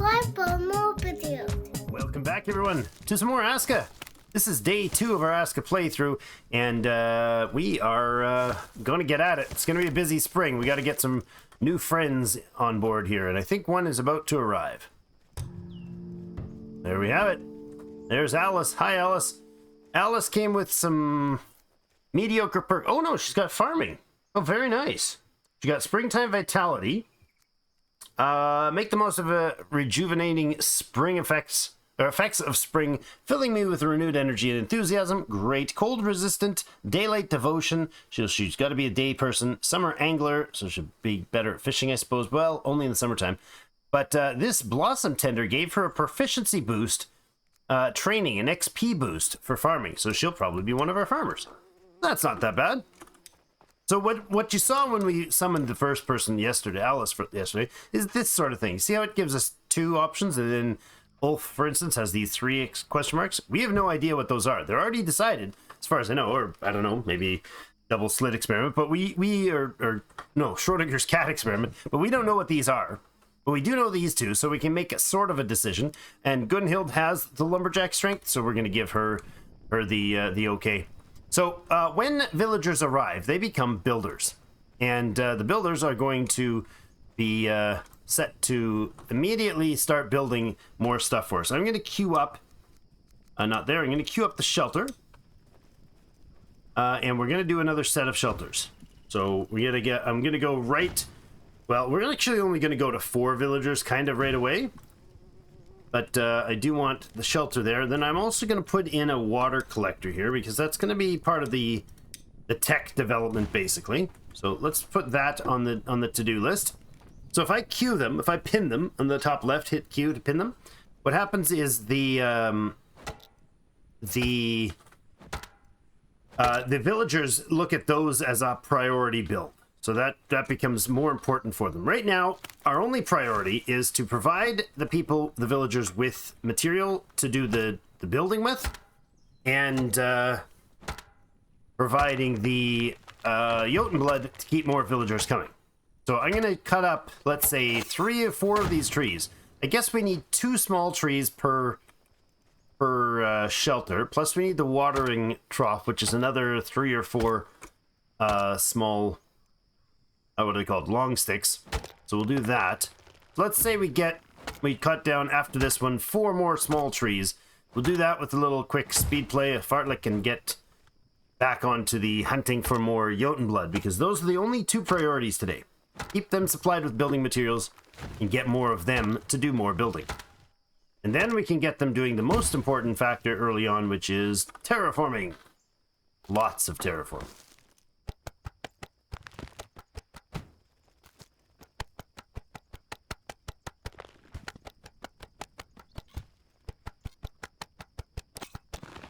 subscribe for more videos. Welcome back, everyone, to some more ASKA. This is day 2 of our ASKA playthrough, and we are going to get at it. It's going to be a busy spring. We got to get some new friends on board here, and I think one is about to arrive. There we have it. There's Alice. Hi, Alice. Alice came with some mediocre perk. Oh, no, she's got farming. Oh, very nice. She got springtime vitality. Make the most of a rejuvenating spring effects of spring, filling me with renewed energy and enthusiasm. Great. Cold resistant, daylight devotion. She's got to be a day person. Summer angler, so she'll be better at fishing, I suppose. Well, only in the summertime. But this blossom tender gave her a proficiency boost, training, an XP boost for farming. So she'll probably be one of our farmers. That's not that bad. So what you saw when we summoned the first person yesterday, Alice yesterday, is this sort of thing. See how it gives us 2 options, and then Ulf, for instance, has these 3 question marks? We have no idea what those are. They're already decided, as far as I know, or I don't know, maybe double slit experiment, but no, Schrodinger's cat experiment, but we don't know what these are. But we do know these 2, so we can make a sort of a decision. And Genhild has the lumberjack strength, so we're going to give her the okay. So when villagers arrive, they become builders. And the builders are going to be set to immediately start building more stuff for us. I'm going to queue up, not there, I'm going to queue up the shelter. And we're going to do another set of shelters. So I'm going to go right, well, we're actually only going to go to 4 villagers kind of right away. But I do want the shelter there. Then I'm also going to put in a water collector here, because that's going to be part of the tech development, basically. So let's put that on the to-do list. So if I queue them, if I pin them on the top left, hit Q to pin them, what happens is the villagers look at those as a priority build. So that becomes more important for them. Right now, our only priority is to provide the villagers, with material to do the building with, and providing the Jotun blood to keep more villagers coming. So I'm going to cut up, let's say, 3 or 4 of these trees. I guess we need 2 small trees per shelter, plus we need the watering trough, which is another 3 or 4 small, what are they called? Long sticks. So we'll do that. Let's say we cut down after this one 4 more small trees. We'll do that with a little quick speed play. Fartlek can get back onto the hunting for more Jotun blood, because those are the only 2 priorities today. Keep them supplied with building materials and get more of them to do more building. And then we can get them doing the most important factor early on, which is terraforming. Lots of terraforming.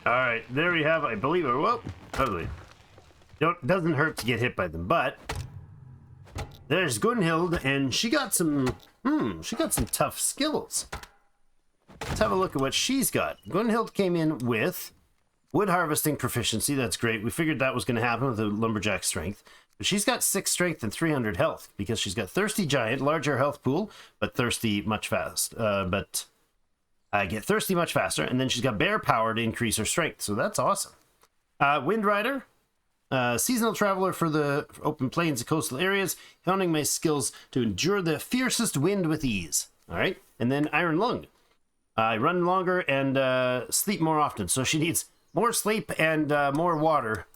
Alright, there we have, I believe, whoa, totally. Doesn't hurt to get hit by them, but there's Genhild, and she got some tough skills. Let's have a look at what she's got. Genhild came in with wood harvesting proficiency. That's great. We figured that was going to happen with the lumberjack strength. But she's got 6 strength and 300 health, because she's got thirsty giant, larger health pool, but thirsty much fast. But I get thirsty much faster, and then she's got bear power to increase her strength, so that's awesome. Wind Rider, seasonal traveler for the open plains and coastal areas, honing my skills to endure the fiercest wind with ease. All right, and then Iron Lung. I run longer and sleep more often, so she needs more sleep and more water,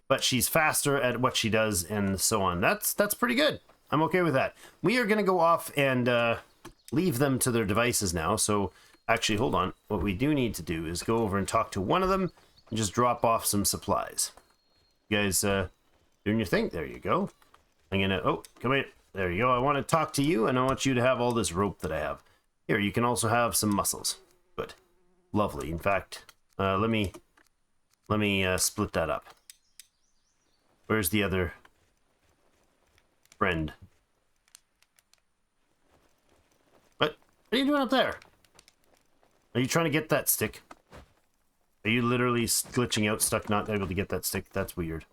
but she's faster at what she does, and so on. That's pretty good. I'm okay with that. We are going to go off and leave them to their devices now, so actually, hold on. What we do need to do is go over and talk to one of them and just drop off some supplies. You guys doing your thing? There you go. I'm gonna, oh, come here. There you go. I want to talk to you, and I want you to have all this rope that I have. Here, you can also have some muscles. Good. Lovely. In fact, let me split that up. Where's the other friend? What are you doing up there? Are you trying to get that stick? Are you literally glitching out, stuck, not able to get that stick? That's weird.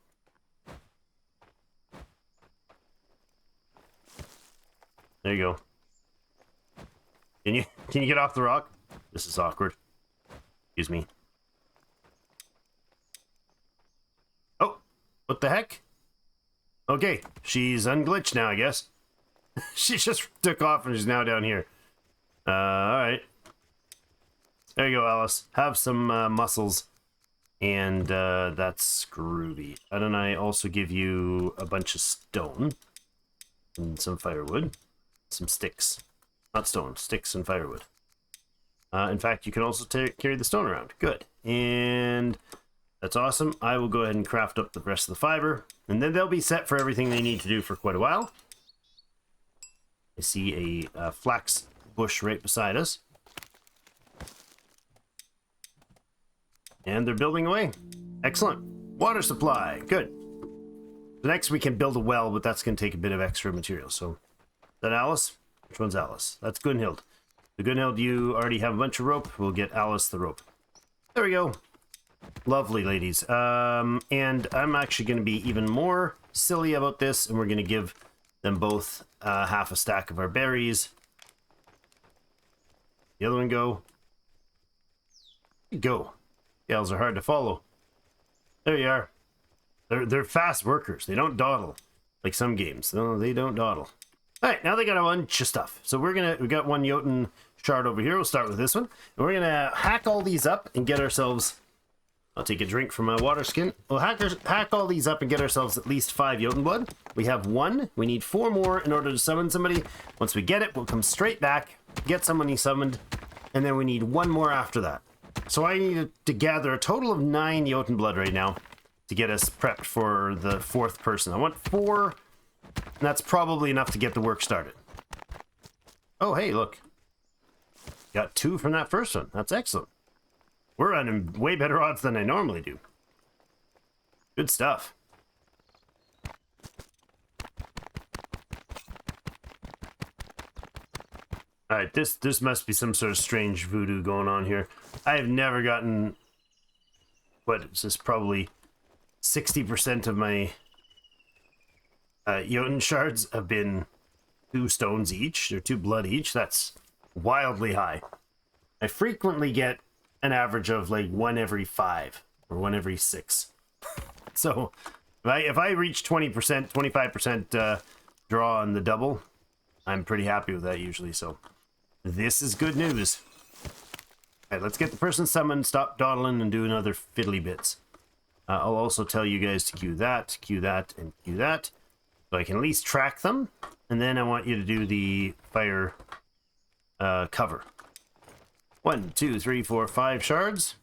There you go. Can you get off the rock? This is awkward. Excuse me. Oh, what the heck? Okay, she's unglitched now, I guess. She just took off and she's now down here. Alright. There you go, Alice. Have some muscles. And that's groovy. Why don't I also give you a bunch of stone and some firewood, some sticks. Not stone, sticks and firewood. In fact, you can also carry the stone around. Good. And that's awesome. I will go ahead and craft up the rest of the fiber, and then they'll be set for everything they need to do for quite a while. I see a flax bush right beside us. And they're building away. Excellent. Water supply. Good. The next we can build a well, but that's going to take a bit of extra material. So, is that Alice? Which one's Alice? That's Genhild. The Genhild, you already have a bunch of rope. We'll get Alice the rope. There we go. Lovely, ladies. And I'm actually going to be even more silly about this, and we're going to give them both half a stack of our berries. The other one go. Go. Gals are hard to follow. There you are. They're fast workers. They don't dawdle like some games. No, they don't dawdle. All right, now they got a bunch of stuff. So we got one Jotun shard over here. We'll start with this one, and we're gonna hack all these up and get ourselves. I'll take a drink from my water skin. We'll hack all these up and get ourselves at least 5 Jotun blood. We have 1. We need 4 more in order to summon somebody. Once we get it, we'll come straight back, get somebody summoned, and then we need 1 more after that. So I need to gather a total of 9 Jotun blood right now to get us prepped for the 4th person. I want 4, and that's probably enough to get the work started. Oh, hey, look. Got 2 from that first one. That's excellent. We're on way better odds than I normally do. Good stuff. Alright, this must be some sort of strange voodoo going on here. I have never gotten... What is this? Probably 60% of my Jotun shards have been 2 stones each, or 2 blood each. That's wildly high. I frequently get an average of like 1 every 5 or 1 every 6. So if I reach 20%, 25% draw on the double, I'm pretty happy with that usually. So this is good news. All right, let's get the person summoned, stop dawdling, and do another fiddly bits. I'll also tell you guys to queue that, and queue that, so I can at least track them. And then I want you to do the fire cover. 1, 2, 3, 4, 5 shards.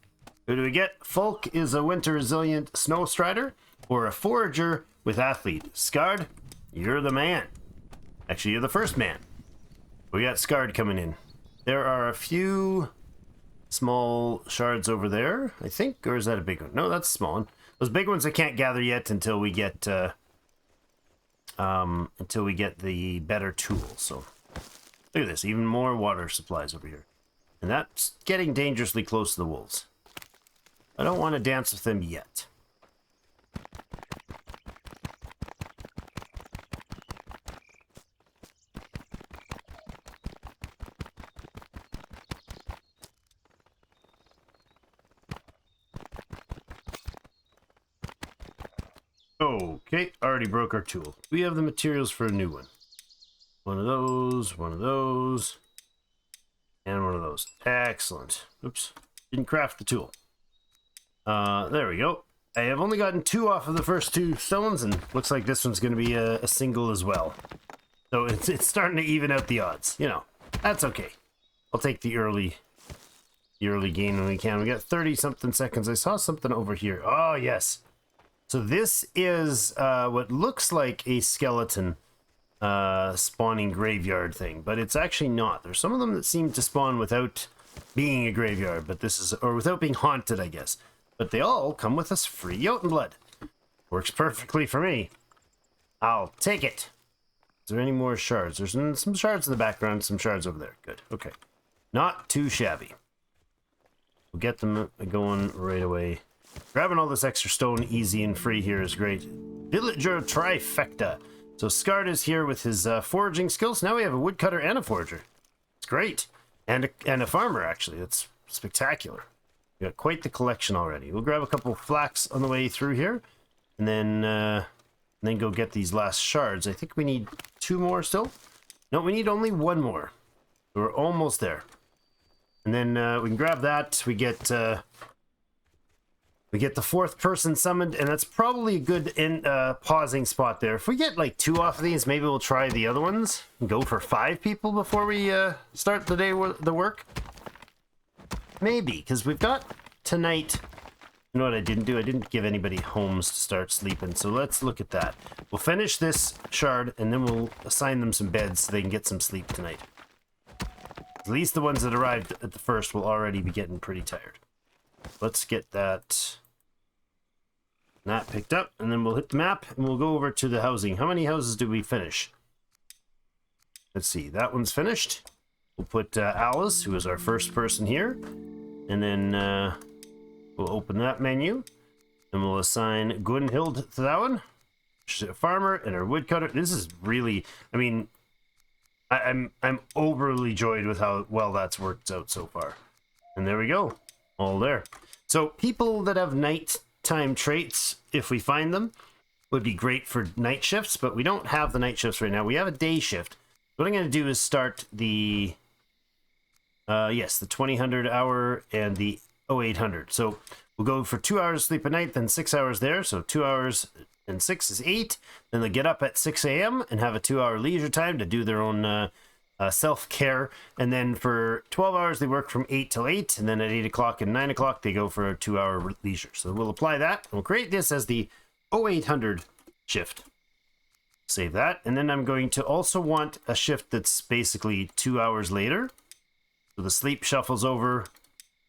Who do we get? Folk is a winter resilient snow strider, or a forager with athlete. Skard, you're the man. Actually, you're the first man. We got Skard coming in. There are a few small shards over there, I think, or is that a big one? No, that's a small one. Those big ones I can't gather yet until we get the better tool. So look at this, even more water supplies over here, and that's getting dangerously close to the wolves. I don't want to dance with them yet. Okay, already broke our tool. We have the materials for a new one. One of those, and one of those. Excellent. Oops, didn't craft the tool. There we go. I have only gotten 2 off of the first 2 stones, and looks like this one's going to be a single as well. So it's starting to even out the odds. You know, that's okay. I'll take the early gain when we can. We got 30-something seconds. I saw something over here. Oh, yes. So this is what looks like a skeleton spawning graveyard thing, but it's actually not. There's some of them that seem to spawn without being a graveyard, but this is, or without being haunted, I guess. But they all come with us free Jotun blood. Works perfectly for me. I'll take it. Is there any more shards? There's some shards in the background, some shards over there. Good. Okay. Not too shabby. We'll get them going right away. Grabbing all this extra stone easy and free here is great. Villager trifecta. So Skard is here with his foraging skills. Now we have a woodcutter and a forager. It's great. and a farmer, actually. That's spectacular. We got quite the collection already. We'll grab a couple of flax on the way through here, and then go get these last shards. I think we need 2 more still. No, we need only 1 more. We're almost there. And then we can grab that. We get the 4th person summoned, and that's probably a good pausing spot there. If we get like 2 off of these, maybe we'll try the other ones and go for 5 people before we start the day the work. Maybe, because we've got tonight. You know what I didn't do? I didn't give anybody homes to start sleeping. So let's look at that. We'll finish this shard, and then we'll assign them some beds so they can get some sleep tonight. At least the ones that arrived at the first will already be getting pretty tired. Let's get that picked up, and then we'll hit the map, and we'll go over to the housing. How many houses do we finish? Let's see. That one's finished. We'll put Alice, who is our first person here, and then we'll open that menu, and we'll assign Genhild to that one. She's a farmer and our woodcutter. This is really, I mean, I'm overly joyed with how well that's worked out so far. And there we go, all there. So people that have nighttime traits, if we find them, would be great for night shifts, but we don't have the night shifts right now. We have a day shift. What I'm going to do is start the the 2000 hour and the 0800. So we'll go for 2 hours sleep a night, then 6 hours there. So 2 hours and 6 is 8. Then they get up at 6 a.m. and have a 2-hour leisure time to do their own self-care. And then for 12 hours, they work from 8 till 8. And then at 8 o'clock and 9 o'clock, they go for a 2-hour leisure. So we'll apply that. We'll create this as the 0800 shift. Save that. And then I'm going to also want a shift that's basically 2 hours later. So the sleep shuffles over,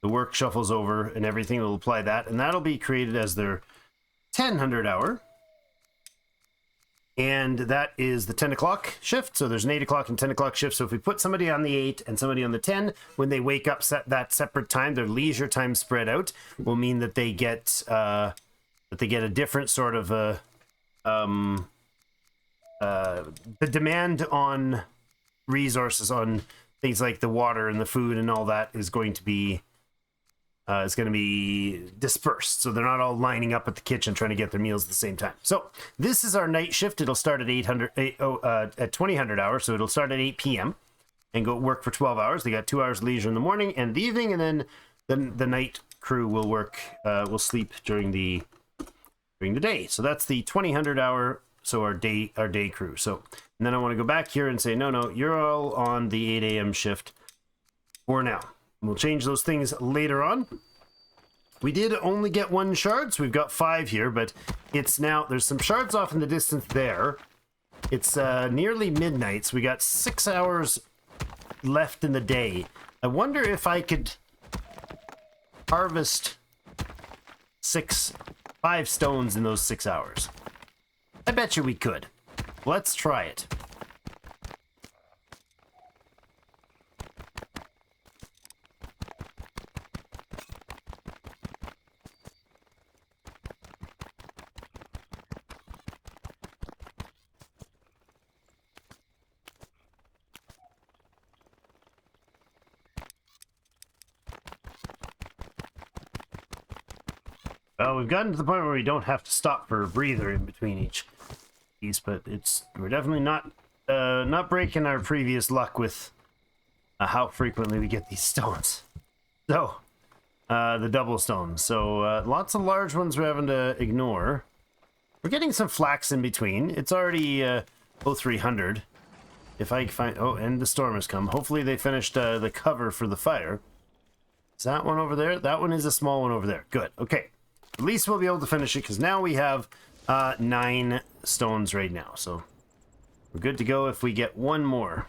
the work shuffles over, and everything will apply that. And that'll be created as their 1000 hour. And that is the 10 o'clock shift. So there's an 8 o'clock and 10 o'clock shift. So if we put somebody on the 8 and somebody on the 10, when they wake up that separate time, their leisure time spread out will mean that they get a different sort of the demand on resources, on things like the water and the food and all that, is going to be dispersed. So they're not all lining up at the kitchen trying to get their meals at the same time. So this is our night shift. It'll start at 2000 hours. So it'll start at 8 p.m. and go work for 12 hours. They got 2 hours leisure in the morning and the evening, and then the night crew will work, will sleep during the day. So that's the 2000 hour. So our day crew. So, and then I want to go back here and say, no, you're all on the 8 a.m. shift for now. We'll change those things later on. We did only get 1 shard, so we've got 5 here, but it's now, there's some shards off in the distance there. It's nearly midnight, so we got 6 hours left in the day. I wonder if I could harvest 5 stones in those 6 hours. I bet you we could. Let's try it. Well, we've gotten to the point where we don't have to stop for a breather in between each piece, but we're definitely not breaking our previous luck with how frequently we get these stones. So, the double stones. So, lots of large ones we're having to ignore. We're getting some flax in between. It's already 0300. If I find... Oh, and the storm has come. Hopefully they finished the cover for the fire. Is that one over there? That one is a small one over there. Good. Okay. At least we'll be able to finish it, because now we have 9 stones right now. So we're good to go if we get 1 more.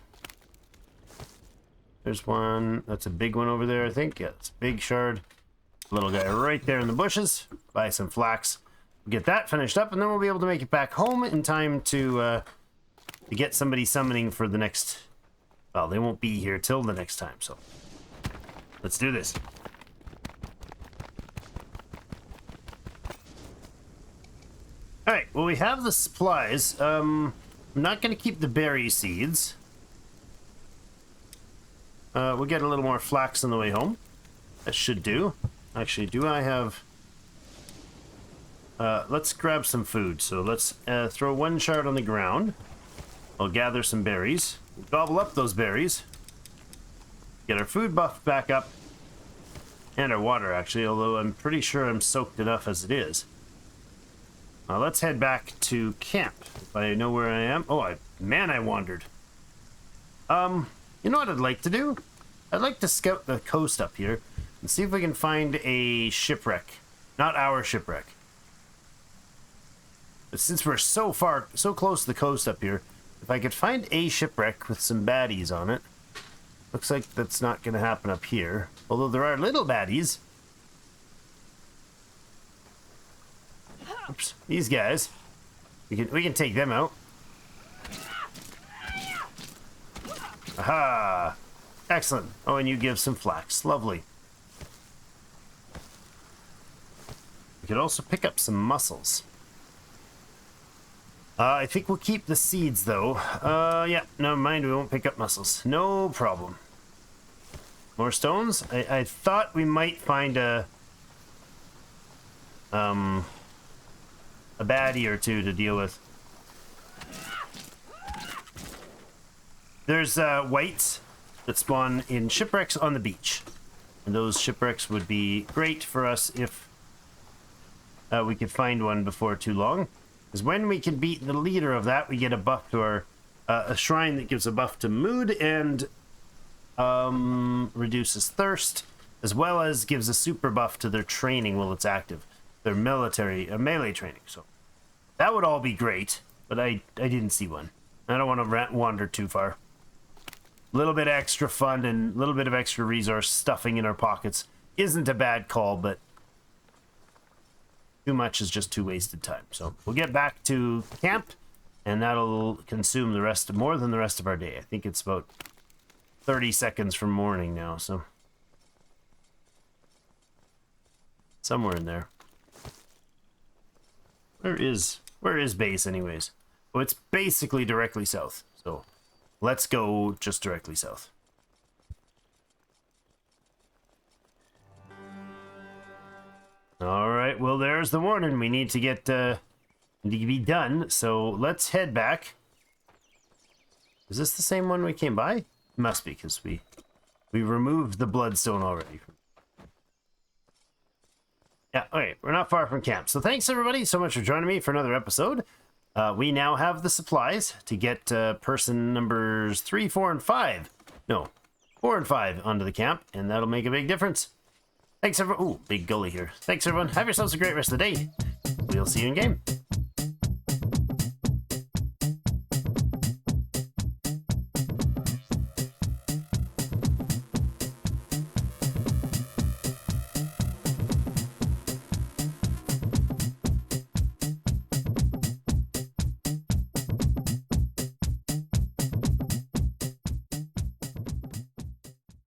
There's one. That's a big one over there, I think. Yeah, it's a big shard. Little guy right there in the bushes. Buy some flax. Get that finished up, and then we'll be able to make it back home in time to get somebody summoning for the next... Well, they won't be here till the next time, so let's do this. Alright, well, we have the supplies. I'm not going to keep the berry seeds. We'll get a little more flax on the way home. That should do. Actually, do I have... let's grab some food. So let's throw one shard on the ground. I'll gather some berries. Gobble up those berries. Get our food buff back up. And our water, actually, although I'm pretty sure I'm soaked enough as it is. Let's head back to camp. If I know where I am. Oh, I wandered. You know what I'd like to do? I'd like to scout the coast up here and see if we can find a shipwreck. Not our shipwreck. But since we're so close to the coast up here, if I could find a shipwreck with some baddies on it. Looks like that's not going to happen up here. Although there are little baddies. Oops, these guys. We can take them out. Aha! Excellent. Oh, and you give some flax. Lovely. We could also pick up some mussels. I think we'll keep the seeds, though. Yeah, never mind. We won't pick up mussels. No problem. More stones? I thought we might find a baddie or two to deal with. There's whites that spawn in shipwrecks on the beach. And those shipwrecks would be great for us if we could find one before too long. Because when we can beat the leader of that, we get a buff to our... a shrine that gives a buff to mood and reduces thirst, as well as gives a super buff to their training while it's active. Their melee training. So that would all be great, but I didn't see one. I don't want to wander too far. A little bit extra fun and a little bit of extra resource stuffing in our pockets isn't a bad call, but too much is just too wasted time. So we'll get back to camp, and that'll consume more than the rest of our day. I think it's about 30 seconds from morning now, so somewhere in there. Where is base anyways? Oh, it's basically directly south. So let's go just directly south. All right, well, there's the warning. We need to get be done. So let's head back. Is this the same one we came by? It must be, because we removed the bloodstone already. Yeah, okay, we're not far from camp. So thanks everybody so much for joining me for another episode. We now have the supplies to get person numbers 3, 4, and 5. No, 4 and 5 onto the camp, and that'll make a big difference. Thanks everyone. Ooh, big gully here. Thanks everyone. Have yourselves a great rest of the day. We'll see you in game.